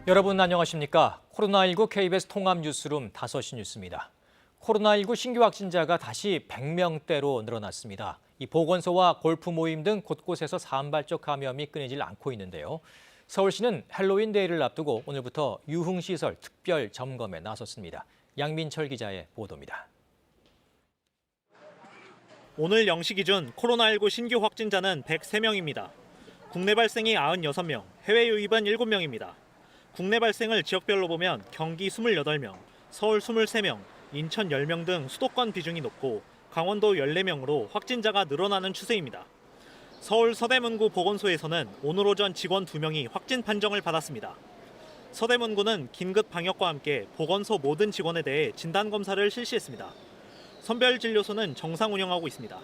여러분 안녕하십니까? 코로나19 KBS 통합 뉴스룸 5시 뉴스입니다. 코로나19 신규 확진자가 다시 100명대로 늘어났습니다. 이 보건소와 골프 모임 등 곳곳에서 산발적 감염이 끊이질 않고 있는데요. 서울시는 헬로윈 데이를 앞두고 오늘부터 유흥시설 특별 점검에 나섰습니다. 양민철 기자의 보도입니다. 오늘 0시 기준 코로나19 신규 확진자는 103명입니다. 국내 발생이 96명, 해외 유입은 7명입니다. 국내 발생을 지역별로 보면 경기 28명, 서울 23명, 인천 10명 등 수도권 비중이 높고 강원도 14명으로 확진자가 늘어나는 추세입니다. 서울 서대문구 보건소에서는 오늘 오전 직원 2명이 확진 판정을 받았습니다. 서대문구는 긴급 방역과 함께 보건소 모든 직원에 대해 진단검사를 실시했습니다. 선별진료소는 정상 운영하고 있습니다.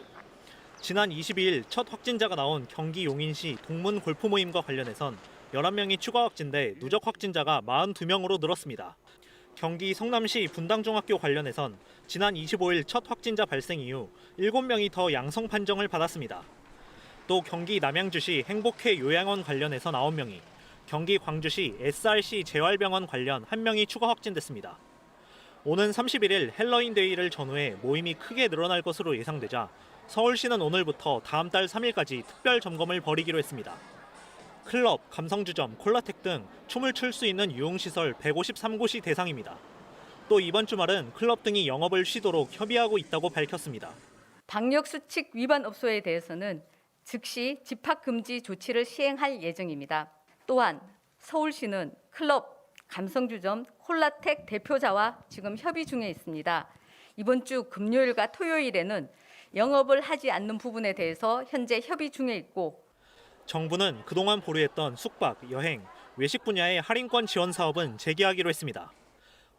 지난 22일 첫 확진자가 나온 경기 용인시 동문 골프 모임과 관련해선 11명이 추가 확진돼 누적 확진자가 42명으로 늘었습니다. 경기 성남시 분당중학교 관련해선 지난 25일 첫 확진자 발생 이후 7명이 더 양성 판정을 받았습니다. 또 경기 남양주시 행복회 요양원 관련해서 9명이, 경기 광주시 SRC 재활병원 관련 1명이 추가 확진됐습니다. 오는 31일 헬로윈 데이를 전후해 모임이 크게 늘어날 것으로 예상되자 서울시는 오늘부터 다음 달 3일까지 특별 점검을 벌이기로 했습니다. 클럽, 감성주점, 콜라텍 등 춤을 출 수 있는 유흥시설 153곳이 대상입니다. 또 이번 주말은 클럽 등이 영업을 쉬도록 협의하고 있다고 밝혔습니다. 방역수칙 위반 업소에 대해서는 즉시 집합금지 조치를 시행할 예정입니다. 또한 서울시는 클럽, 감성주점, 콜라텍 대표자와 지금 협의 중에 있습니다. 이번 주 금요일과 토요일에는 영업을 하지 않는 부분에 대해서 현재 협의 중에 있고, 정부는 그동안 보류했던 숙박, 여행, 외식 분야의 할인권 지원 사업은 재개하기로 했습니다.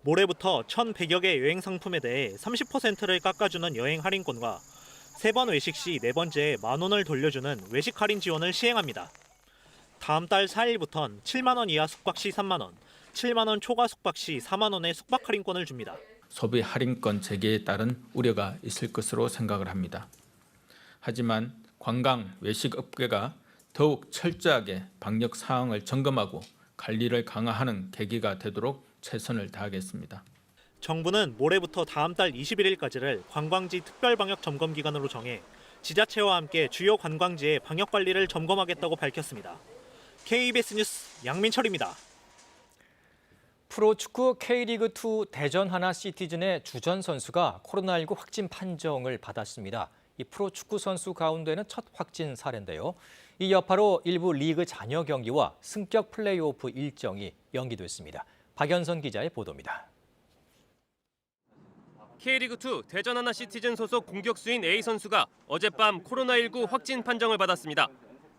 모레부터 1,100여 개 여행 상품에 대해 30%를 깎아주는 여행 할인권과 3번 외식 시 4번째에 10,000원을 돌려주는 외식 할인 지원을 시행합니다. 다음 달 4일부터는 7만 원 이하 숙박 시 3만 원, 7만 원 초과 숙박 시 4만 원의 숙박 할인권을 줍니다. 소비 할인권 재개에 따른 우려가 있을 것으로 생각을 합니다. 하지만 관광, 외식 업계가 더욱 철저하게 방역 사항을 점검하고 관리를 강화하는 계기가 되도록 최선을 다하겠습니다. 정부는 모레부터 다음 달 21일까지를 관광지 특별방역 점검 기간으로 정해 지자체와 함께 주요 관광지의 방역 관리를 점검하겠다고 밝혔습니다. KBS 뉴스 양민철입니다. 프로축구 K리그2 대전 하나 시티즌의 주전 선수가 코로나19 확진 판정을 받았습니다. 이 프로축구 선수 가운데는 첫 확진 사례인데요. 이 여파로 일부 리그 잔여 경기와 승격 플레이오프 일정이 연기됐습니다. 박연선 기자의 보도입니다. K리그2 대전 하나 시티즌 소속 공격수인 A 선수가 어젯밤 코로나19 확진 판정을 받았습니다.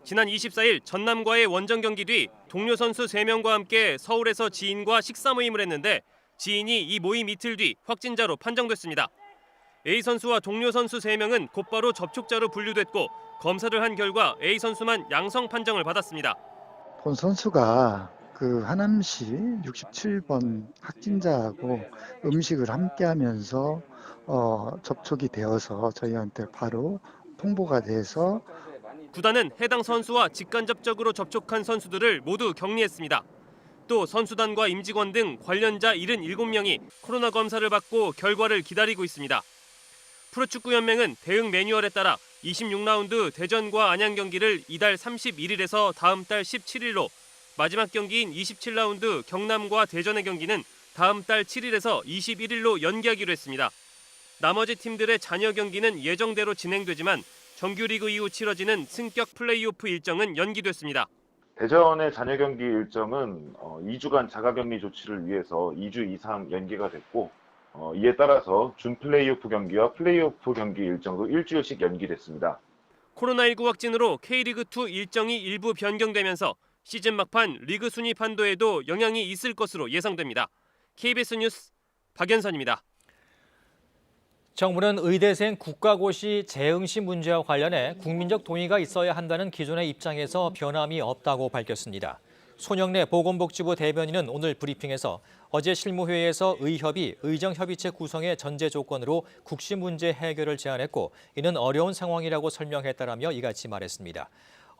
지난 24일 전남과의 원정 경기 뒤 동료 선수 3명과 함께 서울에서 지인과 식사 모임을 했는데 지인이 이 모임 이틀 뒤 확진자로 판정됐습니다. A 선수와 동료 선수 3명은 곧바로 접촉자로 분류됐고 검사를 한 결과 A 선수만 양성 판정을 받았습니다. 본 선수가 그 하남시 67번 확진자하고 음식을 함께 하면서 접촉이 되어서 저희한테 바로 통보가 돼서 구단은 해당 선수와 직간접적으로 접촉한 선수들을 모두 격리했습니다. 또 선수단과 임직원 등 관련자 77명이 코로나 검사를 받고 결과를 기다리고 있습니다. 프로축구연맹은 대응 매뉴얼에 따라 26라운드 대전과 안양 경기를 이달 31일에서 다음 달 17일로, 마지막 경기인 27라운드 경남과 대전의 경기는 다음 달 7일에서 21일로 연기하기로 했습니다. 나머지 팀들의 잔여 경기는 예정대로 진행되지만 정규리그 이후 치러지는 승격 플레이오프 일정은 연기됐습니다. 대전의 잔여 경기 일정은 2주간 자가격리 조치를 위해서 2주 이상 연기가 됐고, 이에 따라서 준 플레이오프 경기와 플레이오프 경기 일정도 일주일씩 연기됐습니다. 코로나19 확진으로 K리그2 일정이 일부 변경되면서 시즌 막판 리그 순위 판도에도 영향이 있을 것으로 예상됩니다. KBS 뉴스 박연선입니다. 정부는 의대생 국가고시 재응시 문제와 관련해 국민적 동의가 있어야 한다는 기존의 입장에서 변함이 없다고 밝혔습니다. 손영래 보건복지부 대변인은 오늘 브리핑에서 어제 실무회의에서 의협이 의정협의체 구성의 전제 조건으로 국시 문제 해결을 제안했고 이는 어려운 상황이라고 설명했다라며 이같이 말했습니다.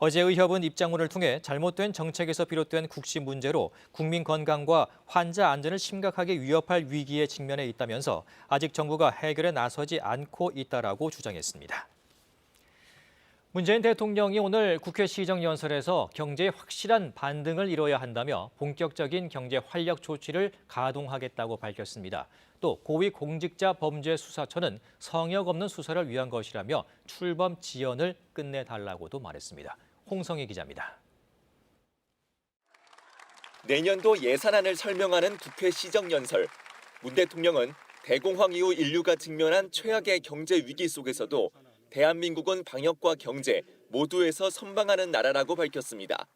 어제 의협은 입장문을 통해 잘못된 정책에서 비롯된 국시 문제로 국민 건강과 환자 안전을 심각하게 위협할 위기에 직면해 있다면서 아직 정부가 해결에 나서지 않고 있다라고 주장했습니다. 문재인 대통령이 오늘 국회 시정연설에서 경제에 확실한 반등을 이뤄야 한다며 본격적인 경제 활력 조치를 가동하겠다고 밝혔습니다. 또 고위공직자범죄수사처는 성역 없는 수사를 위한 것이라며 출범 지연을 끝내달라고도 말했습니다. 홍성희 기자입니다. 내년도 예산안을 설명하는 국회 시정연설. 문 대통령은 대공황 이후 인류가 직면한 최악의 경제 위기 속에서도 대한민국은 방역과 경제 모두에서 선방하는 나라라고 밝혔습니다.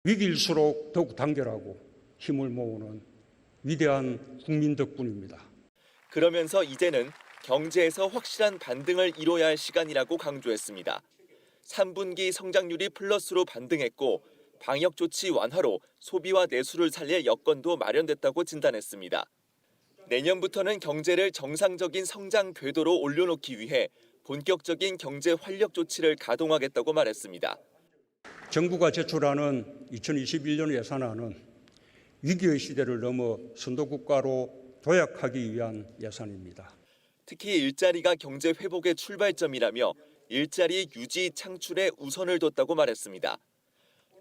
위기일수록 더욱 단결하고 힘을 모으는 위대한 국민 덕분입니다. 그러면서 이제는 경제에서 확실한 반등을 이뤄야 할 시간이라고 강조했습니다. 3분기 성장률이 플러스로 반등했고 방역 조치 완화로 소비와 내수를 살릴 여건도 마련됐다고 진단했습니다. 내년부터는 경제를 정상적인 성장 궤도로 올려놓기 위해 본격적인 경제 활력 조치를 가동하겠다고 말했습니다. 정부가 제출하는 2021년 예산안은 위기의 시대를 넘어 선도국가로 도약하기 위한 예산입니다. 특히 일자리가 경제 회복의 출발점이라며 일자리 유지 창출에 우선을 뒀다고 말했습니다.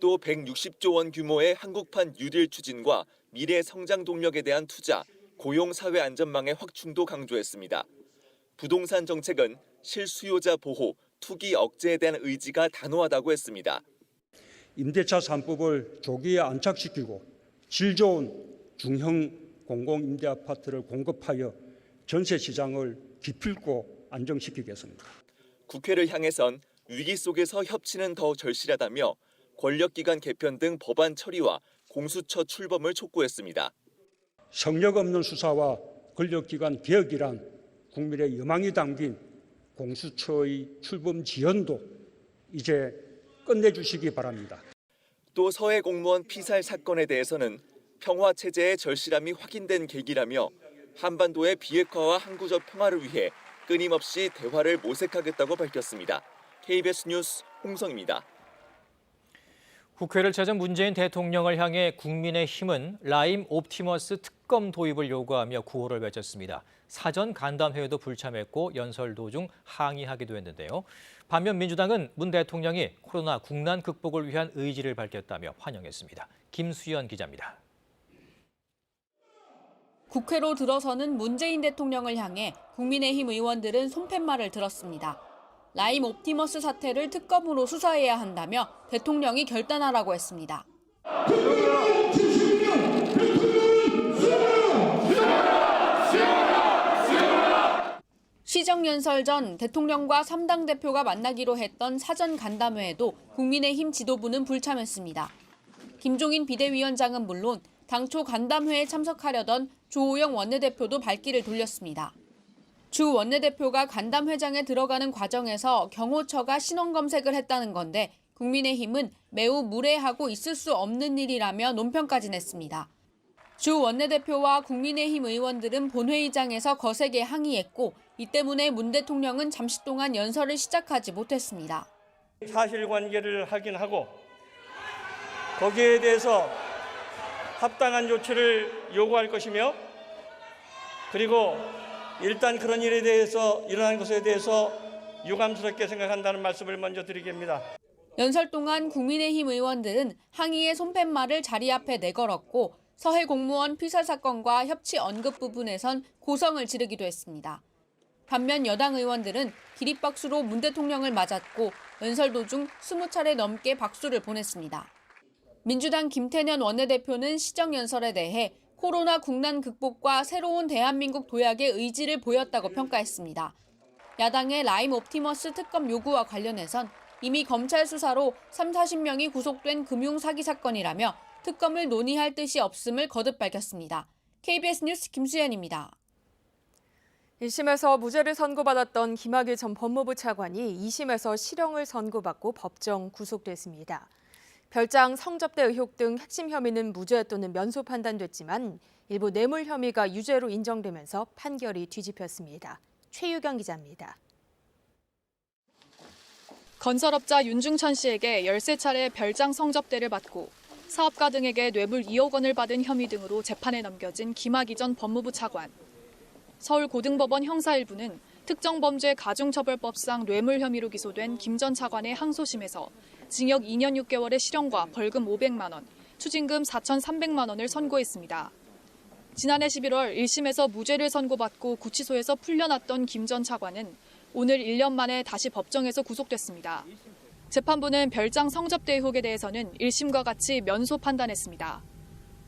또 160조 원 규모의 한국판 뉴딜 추진과 미래 성장 동력에 대한 투자, 고용 사회 안전망의 확충도 강조했습니다. 부동산 정책은 실수요자 보호, 투기 억제에 대한 의지가 단호하다고 했습니다. 임대차 3법을 조기에 안착시키고 질 좋은 중형 공공임대 아파트를 공급하여 전세 시장을 기필코 안정시키겠습니다. 국회를 향해선 위기 속에서 협치는 더 절실하다며 권력기관 개편 등 법안 처리와 공수처 출범을 촉구했습니다. 성역 없는 수사와 권력기관 개혁이란 국민의 여망이 담긴 공수처의 출범 지연도 이제 끝내주시기 바랍니다. 또 서해 공무원 피살 사건에 대해서는 평화 체제의 절실함이 확인된 계기라며 한반도의 비핵화와 항구적 평화를 위해 끊임없이 대화를 모색하겠다고 밝혔습니다. KBS 뉴스 홍성입니다. 국회를 찾은 문재인 대통령을 향해 국민의힘은 라임 옵티머스 특검 도입을 요구하며 구호를 외쳤습니다. 사전 간담회에도 불참했고 연설 도중 항의하기도 했는데요. 반면 민주당은 문 대통령이 코로나 국난 극복을 위한 의지를 밝혔다며 환영했습니다. 김수연 기자입니다. 국회로 들어서는 문재인 대통령을 향해 국민의힘 의원들은 손팻말을 들었습니다. 라임 옵티머스 사태를 특검으로 수사해야 한다며 대통령이 결단하라고 했습니다. 시정연설 전 대통령과 3당 대표가 만나기로 했던 사전 간담회에도 국민의힘 지도부는 불참했습니다. 김종인 비대위원장은 물론 당초 간담회에 참석하려던 조호영 원내대표도 발길을 돌렸습니다. 주 원내대표가 간담회장에 들어가는 과정에서 경호처가 신원 검색을 했다는 건데 국민의힘은 매우 무례하고 있을 수 없는 일이라며 논평까지 냈습니다. 주 원내대표와 국민의힘 의원들은 본회의장에서 거세게 항의했고 이 때문에 문 대통령은 잠시 동안 연설을 시작하지 못했습니다. 사실관계를 확인하고 거기에 대해서 합당한 조치를 요구할 것이며 그리고 일단 그런 일에 대해서 일어난 것에 대해서 유감스럽게 생각한다는 말씀을 먼저 드리겠습니다. 연설 동안 국민의힘 의원들은 항의의 손팻말을 자리 앞에 내걸었고 서해 공무원 피살 사건과 협치 언급 부분에선 고성을 지르기도 했습니다. 반면 여당 의원들은 기립박수로 문 대통령을 맞았고 연설 도중 20차례 넘게 박수를 보냈습니다. 민주당 김태년 원내대표는 시정연설에 대해 코로나 국난 극복과 새로운 대한민국 도약의 의지를 보였다고 평가했습니다. 야당의 라임 옵티머스 특검 요구와 관련해선 이미 검찰 수사로 30-40명이 구속된 금융사기 사건이라며 특검을 논의할 뜻이 없음을 거듭 밝혔습니다. KBS 뉴스 김수연입니다. 1심에서 무죄를 선고받았던 김학의 전 법무부 차관이 2심에서 실형을 선고받고 법정 구속됐습니다. 별장 성접대 의혹 등 핵심 혐의는 무죄 또는 면소 판단됐지만 일부 뇌물 혐의가 유죄로 인정되면서 판결이 뒤집혔습니다. 최유경 기자입니다. 건설업자 윤중천 씨에게 13차례 별장 성접대를 받고 사업가 등에게 뇌물 2억 원을 받은 혐의 등으로 재판에 넘겨진 김학의 전 법무부 차관. 서울고등법원 형사 1부는 특정범죄 가중처벌법상 뇌물 혐의로 기소된 김 전 차관의 항소심에서 징역 2년 6개월의 실형과 벌금 500만 원, 추징금 4,300만 원을 선고했습니다. 지난해 11월 1심에서 무죄를 선고받고 구치소에서 풀려났던 김 전 차관은 오늘 1년 만에 다시 법정에서 구속됐습니다. 재판부는 별장 성접대 의혹에 대해서는 1심과 같이 면소 판단했습니다.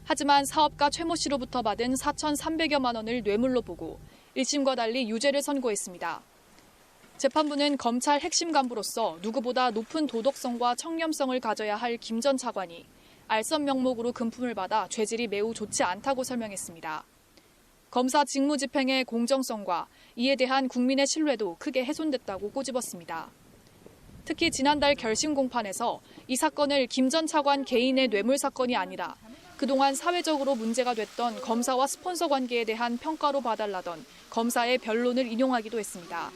하지만 사업가 최모 씨로부터 받은 4,300여만 원을 뇌물로 보고 1심과 달리 유죄를 선고했습니다. 재판부는 검찰 핵심 간부로서 누구보다 높은 도덕성과 청렴성을 가져야 할 김 전 차관이 알선 명목으로 금품을 받아 죄질이 매우 좋지 않다고 설명했습니다. 검사 직무 집행의 공정성과 이에 대한 국민의 신뢰도 크게 훼손됐다고 꼬집었습니다. 특히 지난달 결심 공판에서 이 사건을 김 전 차관 개인의 뇌물 사건이 아니라 그동안 사회적으로 문제가 됐던 검사와 스폰서 관계에 대한 평가로 봐달라던 검사의 변론을 인용하기도 했습니다.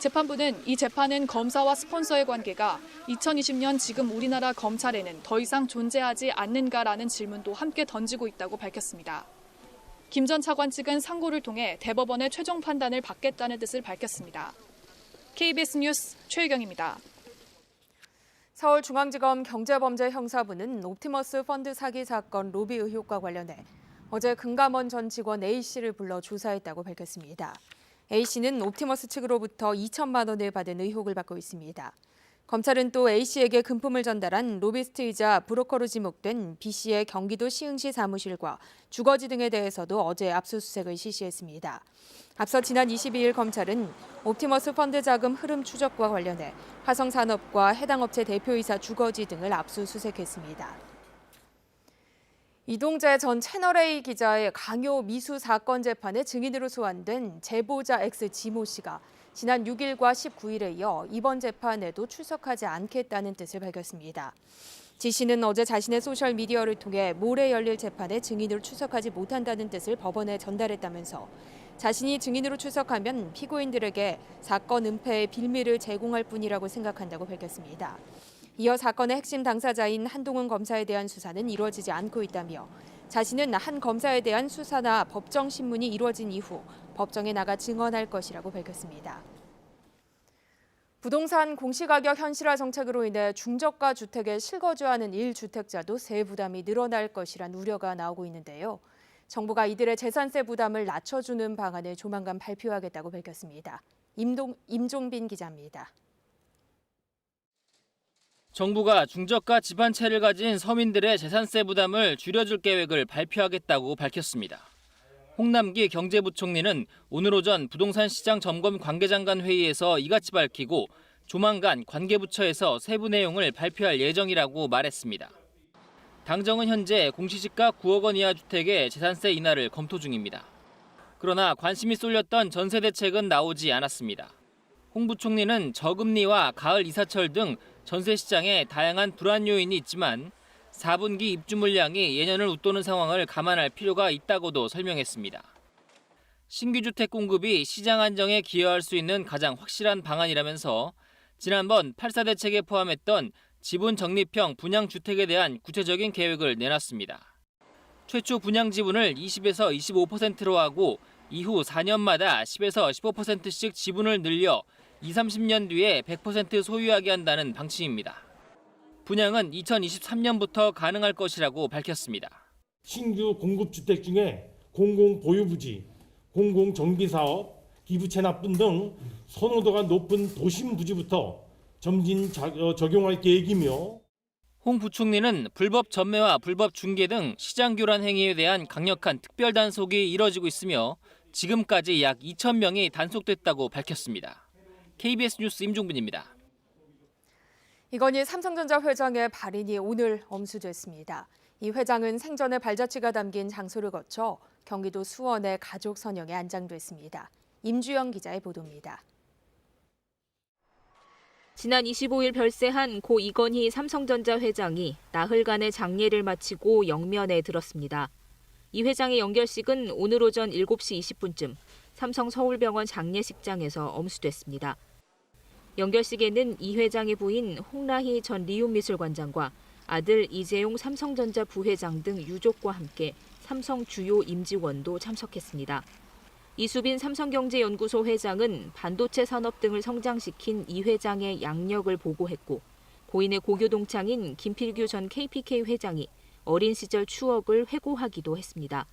재판부는 이 재판은 검사와 스폰서의 관계가 2020년 지금 우리나라 검찰에는 더 이상 존재하지 않는가라는 질문도 함께 던지고 있다고 밝혔습니다. 김 전 차관 측은 상고를 통해 대법원의 최종 판단을 받겠다는 뜻을 밝혔습니다. KBS 뉴스 최유경입니다. 서울중앙지검 경제범죄형사부는 옵티머스 펀드 사기 사건 로비 의혹과 관련해 어제 금감원 전 직원 A씨를 불러 조사했다고 밝혔습니다. A씨는 옵티머스 측으로부터 2천만 원을 받은 의혹을 받고 있습니다. 검찰은 또 A씨에게 금품을 전달한 로비스트이자 브로커로 지목된 B씨의 경기도 시흥시 사무실과 주거지 등에 대해서도 어제 압수수색을 실시했습니다. 앞서 지난 22일 검찰은 옵티머스 펀드 자금 흐름 추적과 관련해 화성산업과 해당 업체 대표이사 주거지 등을 압수수색했습니다. 이동재 전 채널A 기자의 강요 미수 사건 재판의 증인으로 소환된 제보자 X 지모 씨가 지난 6일과 19일에 이어 이번 재판에도 출석하지 않겠다는 뜻을 밝혔습니다. 지 씨는 어제 자신의 소셜미디어를 통해 모레 열릴 재판에 증인으로 출석하지 못한다는 뜻을 법원에 전달했다면서 자신이 증인으로 출석하면 피고인들에게 사건 은폐의 빌미를 제공할 뿐이라고 생각한다고 밝혔습니다. 이어 사건의 핵심 당사자인 한동훈 검사에 대한 수사는 이루어지지 않고 있다며 자신은 한 검사에 대한 수사나 법정 신문이 이루어진 이후 법정에 나가 증언할 것이라고 밝혔습니다. 부동산 공시가격 현실화 정책으로 인해 중저가 주택에 실거주하는 1주택자도 세 부담이 늘어날 것이란 우려가 나오고 있는데요. 정부가 이들의 재산세 부담을 낮춰주는 방안을 조만간 발표하겠다고 밝혔습니다. 임종빈 기자입니다. 정부가 중저가 집 한 채를 가진 서민들의 재산세 부담을 줄여줄 계획을 발표하겠다고 밝혔습니다. 홍남기 경제부총리는 오늘 오전 부동산 시장 점검 관계장관 회의에서 이같이 밝히고 조만간 관계부처에서 세부 내용을 발표할 예정이라고 말했습니다. 당정은 현재 공시지가 9억 원 이하 주택의 재산세 인하를 검토 중입니다. 그러나 관심이 쏠렸던 전세 대책은 나오지 않았습니다. 홍 부총리는 저금리와 가을 이사철 등 전세 시장에 다양한 불안 요인이 있지만 4분기 입주 물량이 예년을 웃도는 상황을 감안할 필요가 있다고도 설명했습니다. 신규 주택 공급이 시장 안정에 기여할 수 있는 가장 확실한 방안이라면서 지난번 8.4 대책에 포함했던 지분 적립형 분양주택에 대한 구체적인 계획을 내놨습니다. 최초 분양 지분을 20에서 25%로 하고 이후 4년마다 10에서 15%씩 지분을 늘려 20-30년 뒤에 100% 소유하게 한다는 방침입니다. 분양은 2023년부터 가능할 것이라고 밝혔습니다. 신규 공급주택 중에 공공보유부지, 공공정비사업, 기부채납분 등 선호도가 높은 도심 부지부터 점진 적용할 계획이며 홍 부총리는 불법 전매와 불법 중개 등 시장 교란 행위에 대한 강력한 특별 단속이 이뤄지고 있으며 지금까지 약 2,000명이 단속됐다고 밝혔습니다. KBS 뉴스 임종빈입니다. 이건희 삼성전자 회장의 발인이 오늘 엄수됐습니다. 이 회장은 생전의 발자취가 담긴 장소를 거쳐 경기도 수원의 가족 선영에 안장됐습니다. 임주영 기자의 보도입니다. 지난 25일 별세한 고 이건희 삼성전자 회장이 나흘간의 장례를 마치고 영면에 들었습니다. 이 회장의 연결식은 오늘 오전 7시 20분쯤 삼성 서울병원 장례식장에서 엄수됐습니다. 연결식에는 이 회장의 부인 홍라희 전 리움미술관장과 아들 이재용 삼성전자 부회장 등 유족과 함께 삼성 주요 임직원도 참석했습니다. 이수빈 삼성경제연구소 회장은 반도체 산업 등을 성장시킨 이 회장의 양력을 보고했고 고인의 고교 동창인 김필규 전 KPK 회장이 어린 시절 추억을 회고하기도 했습니다.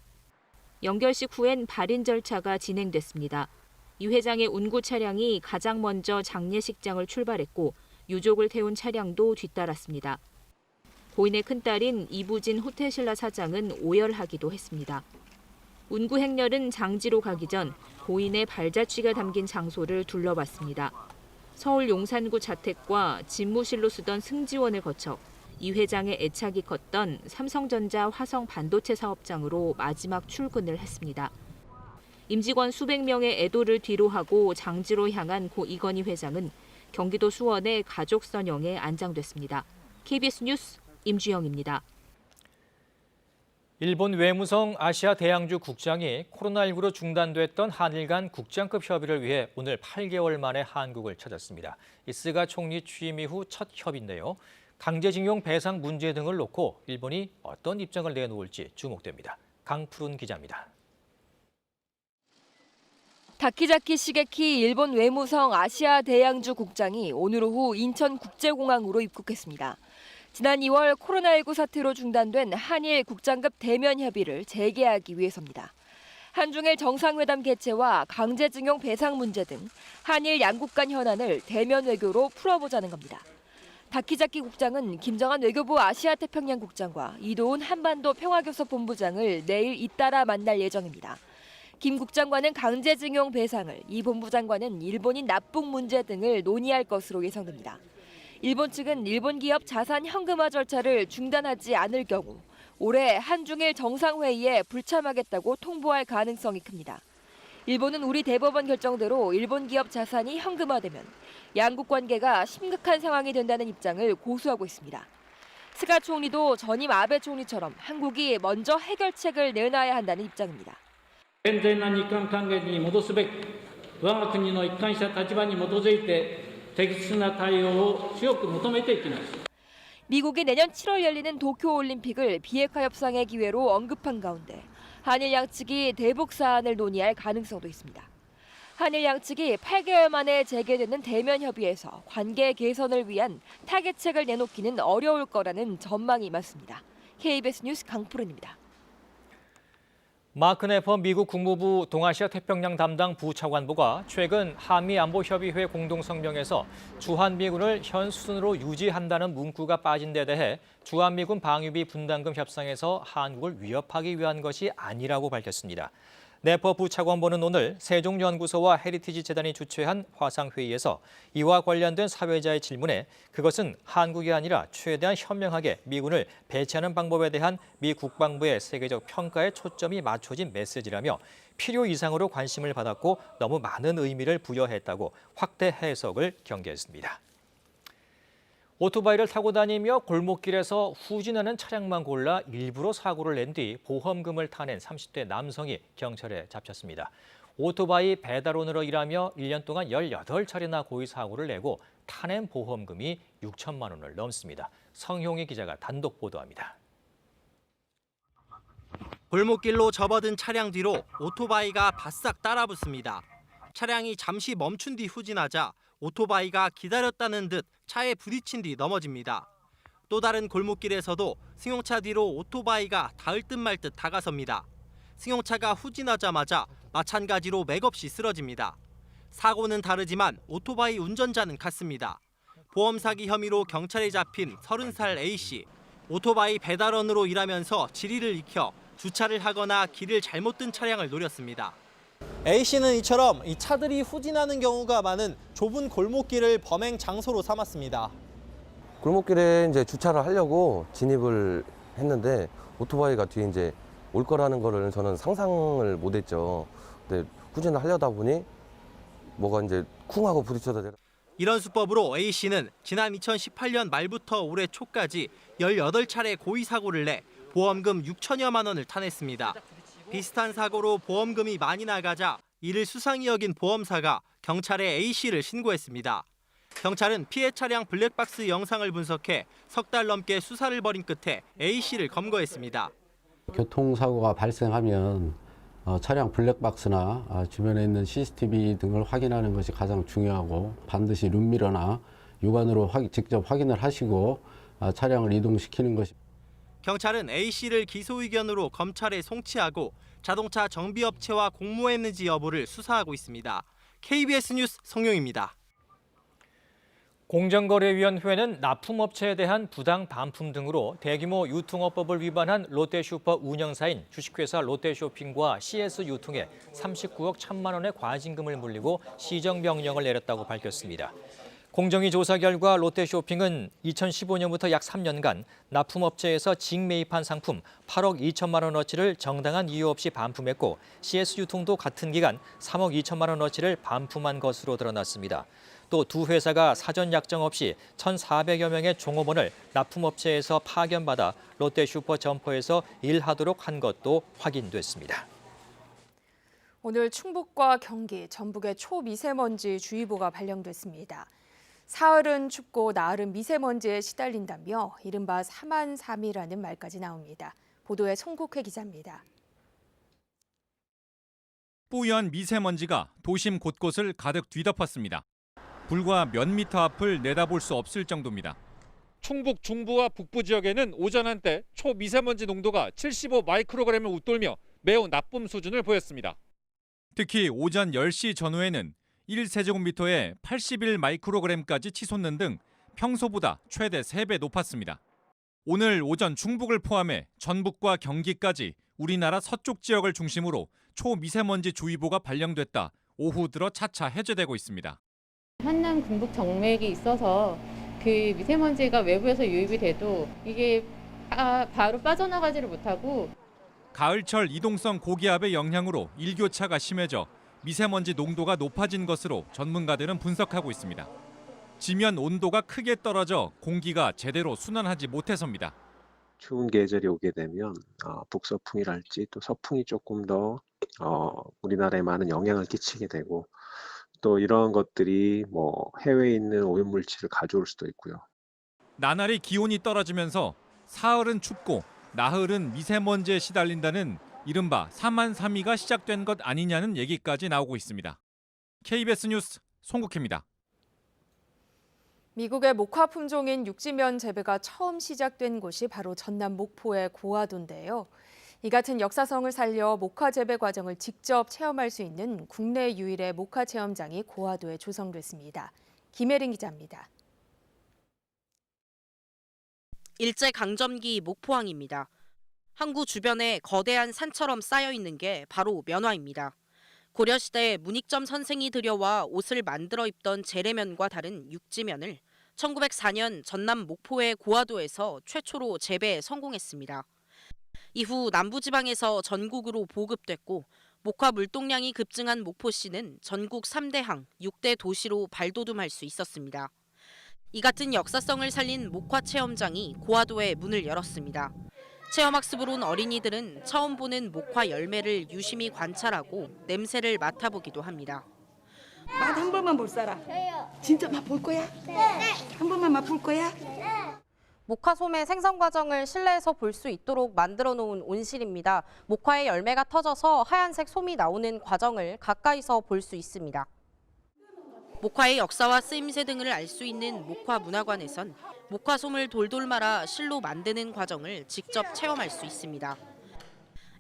연결식 후엔 발인 절차가 진행됐습니다. 이 회장의 운구 차량이 가장 먼저 장례식장을 출발했고 유족을 태운 차량도 뒤따랐습니다. 고인의 큰딸인 이부진 호텔신라 사장은 오열하기도 했습니다. 운구 행렬은 장지로 가기 전 고인의 발자취가 담긴 장소를 둘러봤습니다. 서울 용산구 자택과 집무실로 쓰던 승지원을 거쳐 이 회장의 애착이 컸던 삼성전자 화성 반도체 사업장으로 마지막 출근을 했습니다. 임직원 수백 명의 애도를 뒤로하고 장지로 향한 고 이건희 회장은 경기도 수원의 가족선영에 안장됐습니다. KBS 뉴스 임주영입니다. 일본 외무성 아시아 대양주 국장이 코로나19로 중단됐던 한일 간 국장급 협의를 위해 오늘 8개월 만에 한국을 찾았습니다. 이 스가 총리 취임 이후 첫 협의인데요. 강제징용 배상 문제 등을 놓고 일본이 어떤 입장을 내놓을지 주목됩니다. 강푸른 기자입니다. 다키자키 시게키 일본 외무성 아시아 대양주 국장이 오늘 오후 인천국제공항으로 입국했습니다. 지난 2월 코로나19 사태로 중단된 한일 국장급 대면 협의를 재개하기 위해서입니다. 한중일 정상회담 개최와 강제징용 배상 문제 등 한일 양국 간 현안을 대면 외교로 풀어보자는 겁니다. 다키자키 국장은 김정한 외교부 아시아태평양 국장과 이도훈 한반도 평화교섭 본부장을 내일 잇따라 만날 예정입니다. 김 국장과는 강제징용 배상을, 이 본부장과는 일본인 납북 문제 등을 논의할 것으로 예상됩니다. 일본 측은 일본 기업 자산 현금화 절차를 중단하지 않을 경우 올해 한중일 정상회의에 불참하겠다고 통보할 가능성이 큽니다. 일본은 우리 대법원 결정대로 일본 기업 자산이 현금화되면 양국 관계가 심각한 상황이 된다는 입장을 고수하고 있습니다. 스가 총리도 전임 아베 총리처럼 한국이 먼저 해결책을 내놔야 한다는 입장입니다. 健全な日韓関係に戻すべく、我が国の一貫した立場に基づいて適切な対応を強く求めていきます。 미국이 내년 7월 열리는 도쿄올림픽을 비핵화 협상의 기회로 언급한 가운데 한일 양측이 대북 사안을 논의할 가능성도 있습니다. 한일 양측이 8개월 만에 재개되는 대면 협의에서 관계 개선을 위한 타겟책을 내놓기는 어려울 거라는 전망이 많습니다. KBS 뉴스 강푸른입니다. 마크 네퍼 미국 국무부 동아시아 태평양 담당 부차관보가 최근 한미안보협의회 공동성명에서 주한미군을 현 수준으로 유지한다는 문구가 빠진 데 대해 주한미군 방위비 분담금 협상에서 한국을 위협하기 위한 것이 아니라고 밝혔습니다. 네퍼 부차관보는 오늘 세종연구소와 헤리티지 재단이 주최한 화상회의에서 이와 관련된 사회자의 질문에 그것은 한국이 아니라 최대한 현명하게 미군을 배치하는 방법에 대한 미 국방부의 세계적 평가에 초점이 맞춰진 메시지라며 필요 이상으로 관심을 받았고 너무 많은 의미를 부여했다고 확대 해석을 경계했습니다. 오토바이를 타고 다니며 골목길에서 후진하는 차량만 골라 일부러 사고를 낸 뒤 보험금을 타낸 30대 남성이 경찰에 잡혔습니다. 오토바이 배달원으로 일하며 1년 동안 18차례나 고의 사고를 내고 타낸 보험금이 6천만 원을 넘습니다. 성형희 기자가 단독 보도합니다. 골목길로 접어든 차량 뒤로 오토바이가 바싹 따라붙습니다. 차량이 잠시 멈춘 뒤 후진하자 오토바이가 기다렸다는 듯 차에 부딪힌 뒤 넘어집니다. 또 다른 골목길에서도 승용차 뒤로 오토바이가 닿을 듯 말 듯 다가섭니다. 승용차가 후진하자마자 마찬가지로 맥없이 쓰러집니다. 사고는 다르지만 오토바이 운전자는 같습니다. 보험 사기 혐의로 경찰에 잡힌 30살 A씨. 오토바이 배달원으로 일하면서 지리를 익혀 주차를 하거나 길을 잘못 든 차량을 노렸습니다. A씨는 이처럼 이 차들이 후진하는 경우가 많은 좁은 골목길을 범행 장소로 삼았습니다. 골목길에 이제 주차를 하려고 진입을 했는데 오토바이가 뒤에 이제 올 거라는 거를 저는 상상을 못했죠. 근데 후진을 하려다 보니 뭐가 이제 쿵 하고 부딪혀서 내가. 이런 수법으로 A씨는 지난 2018년 말부터 올해 초까지 18차례 고의 사고를 내 보험금 6천여만 원을 타냈습니다. 비슷한 사고로 보험금이 많이 나가자 이를 수상히 여긴 보험사가 경찰에 A씨를 신고했습니다. 경찰은 피해 차량 블랙박스 영상을 분석해 석 달 넘게 수사를 벌인 끝에 A씨를 검거했습니다. 교통사고가 발생하면 차량 블랙박스나 주변에 있는 CCTV 등을 확인하는 것이 가장 중요하고 반드시 룸미러나 육안으로 직접 확인을 하시고 차량을 이동시키는 것이. 경찰은 A씨를 기소 의견으로 검찰에 송치하고 자동차 정비업체와 공모했는지 여부를 수사하고 있습니다. KBS 뉴스 성용입니다. 공정거래위원회는 납품업체에 대한 부당 반품 등으로 대규모 유통업법을 위반한 롯데슈퍼 운영사인 주식회사 롯데쇼핑과 CS유통에 39억 1천만 원의 과징금을 물리고 시정명령을 내렸다고 밝혔습니다. 공정위 조사 결과 롯데쇼핑은 2015년부터 약 3년간 납품업체에서 직매입한 상품 8억 2천만 원어치를 정당한 이유 없이 반품했고 CS유통도 같은 기간 3억 2천만 원어치를 반품한 것으로 드러났습니다. 또 두 회사가 사전 약정 없이 1,400여 명의 종업원을 납품업체에서 파견받아 롯데슈퍼 점포에서 일하도록 한 것도 확인됐습니다. 오늘 충북과 경기, 전북에 초미세먼지 주의보가 발령됐습니다. 사흘은 춥고 나흘은 미세먼지에 시달린다며 이른바 사만삼이라는 말까지 나옵니다. 보도에 송국회 기자입니다. 뿌연 미세먼지가 도심 곳곳을 가득 뒤덮었습니다. 불과 몇 미터 앞을 내다볼 수 없을 정도입니다. 충북 중부와 북부 지역에는 오전 한때 초미세먼지 농도가 75 마이크로그램을 웃돌며 매우 나쁨 수준을 보였습니다. 특히 오전 10시 전후에는 1세제곱미터에 81 마이크로그램까지 치솟는 등 평소보다 최대 3배 높았습니다. 오늘 오전 충북을 포함해 전북과 경기까지 우리나라 서쪽 지역을 중심으로 초미세먼지 주의보가 발령됐다 오후 들어 차차 해제되고 있습니다. 한남 군북 정맥이 있어서 그 미세먼지가 외부에서 유입이 돼도 이게 바로 빠져나가지를 못하고 가을철 이동성 고기압의 영향으로 일교차가 심해져 미세먼지 농도가 높아진 것으로 전문가들은 분석하고 있습니다. 지면 온도가 크게 떨어져 공기가 제대로 순환하지 못해서입니다. 추운 계절이 오게 되면 북서풍이랄지 또 서풍이 조금 더 우리나라에 많은 영향을 끼치게 되고 또 이런 것들이 해외에 있는 오염물질을 가져올 수도 있고요. 나날이 기온이 떨어지면서 사흘은 춥고 나흘은 미세먼지에 시달린다는 이른바 사만삼이가 시작된 것 아니냐는 얘기까지 나오고 있습니다. KBS 뉴스 송국혜입니다. 미국의 목화 품종인 육지면 재배가 처음 시작된 곳이 바로 전남 목포의 고화도인데요. 이 같은 역사성을 살려 목화 재배 과정을 직접 체험할 수 있는 국내 유일의 목화 체험장이 고화도에 조성됐습니다. 김혜린 기자입니다. 일제강점기 목포항입니다. 항구 주변에 거대한 산처럼 쌓여 있는 게 바로 면화입니다. 고려시대 문익점 선생이 들여와 옷을 만들어 입던 재래면과 다른 육지면을 1904년 전남 목포의 고화도에서 최초로 재배에 성공했습니다. 이후 남부지방에서 전국으로 보급됐고 목화 물동량이 급증한 목포시는 전국 3대 항, 6대 도시로 발돋움할 수 있었습니다. 이 같은 역사성을 살린 목화 체험장이 고화도에 문을 열었습니다. 체험학습으로 온 어린이들은 처음 보는 목화 열매를 유심히 관찰하고 냄새를 맡아보기도 합니다. 맛 한 번만 볼 사람? 진짜 맛 볼 거야? 네. 한 번만 맛 볼 거야? 목화 소매 생성 과정을 실내에서 볼 수 있도록 만들어 놓은 온실입니다. 목화의 열매가 터져서 하얀색 솜이 나오는 과정을 가까이서 볼 수 있습니다. 목화의 역사와 쓰임새 등을 알 수 있는 목화문화관에선 목화솜을 돌돌 말아 실로 만드는 과정을 직접 체험할 수 있습니다.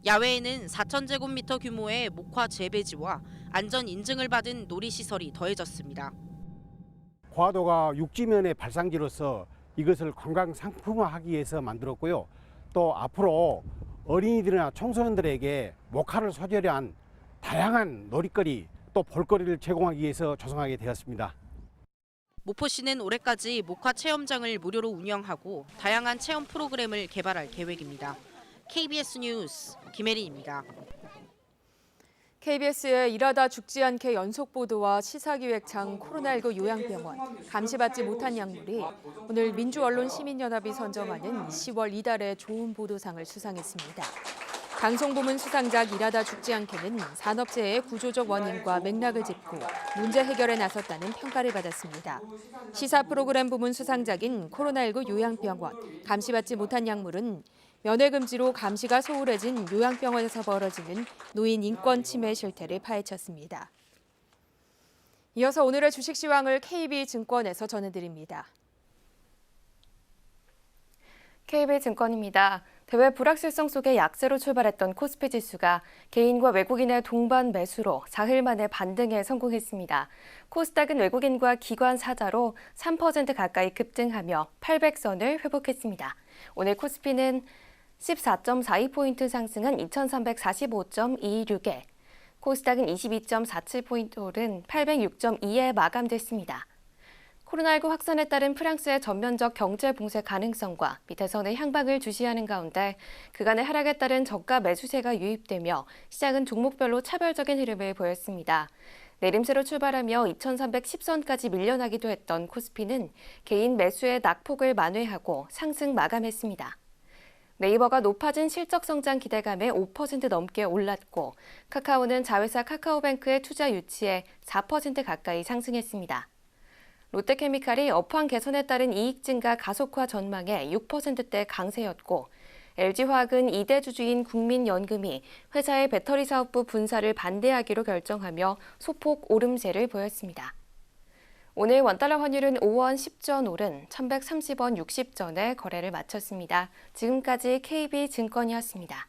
야외에는 4,000제곱미터 규모의 목화 재배지와 안전 인증을 받은 놀이시설이 더해졌습니다. 고화도가 육지면의 발상지로서 이것을 관광 상품화하기 위해서 만들었고요. 또 앞으로 어린이들이나 청소년들에게 목화를 소재로 한 다양한 놀이거리 또 볼거리를 제공하기 위해서 조성하게 되었습니다. 목포시는 올해까지 목화 체험장을 무료로 운영하고 다양한 체험 프로그램을 개발할 계획입니다. KBS 뉴스 김혜린입니다. KBS의 일하다 죽지 않게 연속 보도와 시사기획장 코로나19 요양병원, 감시받지 못한 약물이 오늘 민주언론시민연합이 선정하는 10월 이달의 좋은 보도상을 수상했습니다. 방송부문 수상작 일하다 죽지 않게는 산업재해의 구조적 원인과 맥락을 짚고 문제 해결에 나섰다는 평가를 받았습니다. 시사 프로그램 부문 수상작인 코로나19 요양병원, 감시받지 못한 약물은 면회금지로 감시가 소홀해진 요양병원에서 벌어지는 노인 인권 침해 실태를 파헤쳤습니다. 이어서 오늘의 주식 시황을 KB증권에서 전해드립니다. KB증권입니다. 대외 불확실성 속에 약세로 출발했던 코스피 지수가 개인과 외국인의 동반 매수로 사흘 만에 반등에 성공했습니다. 코스닥은 외국인과 기관 사자로 3% 가까이 급등하며 800선을 회복했습니다. 오늘 코스피는 14.42포인트 상승한 2345.26에 코스닥은 22.47포인트 오른 806.2에 마감됐습니다. 코로나19 확산에 따른 프랑스의 전면적 경제 봉쇄 가능성과 밑에서는 향방을 주시하는 가운데 그간의 하락에 따른 저가 매수세가 유입되며 시장은 종목별로 차별적인 흐름을 보였습니다. 내림세로 출발하며 2310선까지 밀려나기도 했던 코스피는 개인 매수의 낙폭을 만회하고 상승 마감했습니다. 네이버가 높아진 실적 성장 기대감에 5% 넘게 올랐고 카카오는 자회사 카카오뱅크의 투자 유치에 4% 가까이 상승했습니다. 롯데케미칼이 업황 개선에 따른 이익 증가 가속화 전망에 6%대 강세였고 LG화학은 2대 주주인 국민연금이 회사의 배터리 사업부 분사를 반대하기로 결정하며 소폭 오름세를 보였습니다. 오늘 원달러 환율은 5원 10전 오른 1130원 60전에 거래를 마쳤습니다. 지금까지 KB증권이었습니다.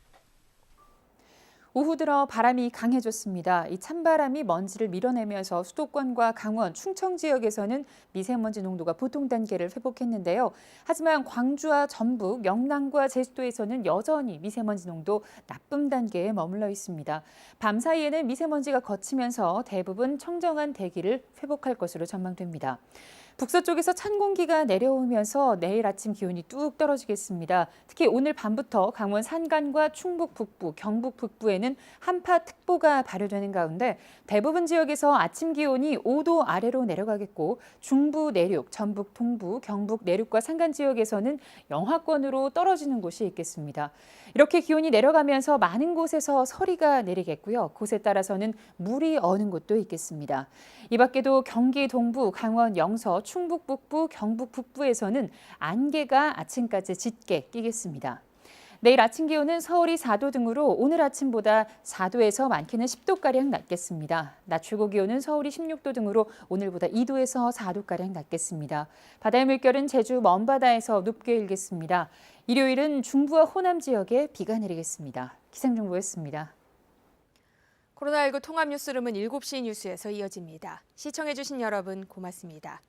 오후 들어 바람이 강해졌습니다. 이 찬바람이 먼지를 밀어내면서 수도권과 강원, 충청 지역에서는 미세먼지 농도가 보통 단계를 회복했는데요. 하지만 광주와 전북, 영남과 제주도에서는 여전히 미세먼지 농도 나쁨 단계에 머물러 있습니다. 밤 사이에는 미세먼지가 걷히면서 대부분 청정한 대기를 회복할 것으로 전망됩니다. 북서쪽에서 찬 공기가 내려오면서 내일 아침 기온이 뚝 떨어지겠습니다. 특히 오늘 밤부터 강원 산간과 충북 북부, 경북 북부에는 한파특보가 발효되는 가운데 대부분 지역에서 아침 기온이 5도 아래로 내려가겠고 중부 내륙, 전북 동부, 경북 내륙과 산간 지역에서는 영하권으로 떨어지는 곳이 있겠습니다. 이렇게 기온이 내려가면서 많은 곳에서 서리가 내리겠고요. 곳에 따라서는 물이 어는 곳도 있겠습니다. 이 밖에도 경기 동부, 강원 영서, 충북 북부, 경북 북부에서는 안개가 아침까지 짙게 끼겠습니다. 내일 아침 기온은 서울이 4도 등으로 오늘 아침보다 4도에서 많게는 10도가량 낮겠습니다. 낮 최고 기온은 서울이 16도 등으로 오늘보다 2도에서 4도가량 낮겠습니다. 바다의 물결은 제주 먼바다에서 높게 일겠습니다. 일요일은 중부와 호남 지역에 비가 내리겠습니다. 기상정보였습니다. 코로나19 통합 뉴스룸은 7시 뉴스에서 이어집니다. 시청해주신 여러분 고맙습니다.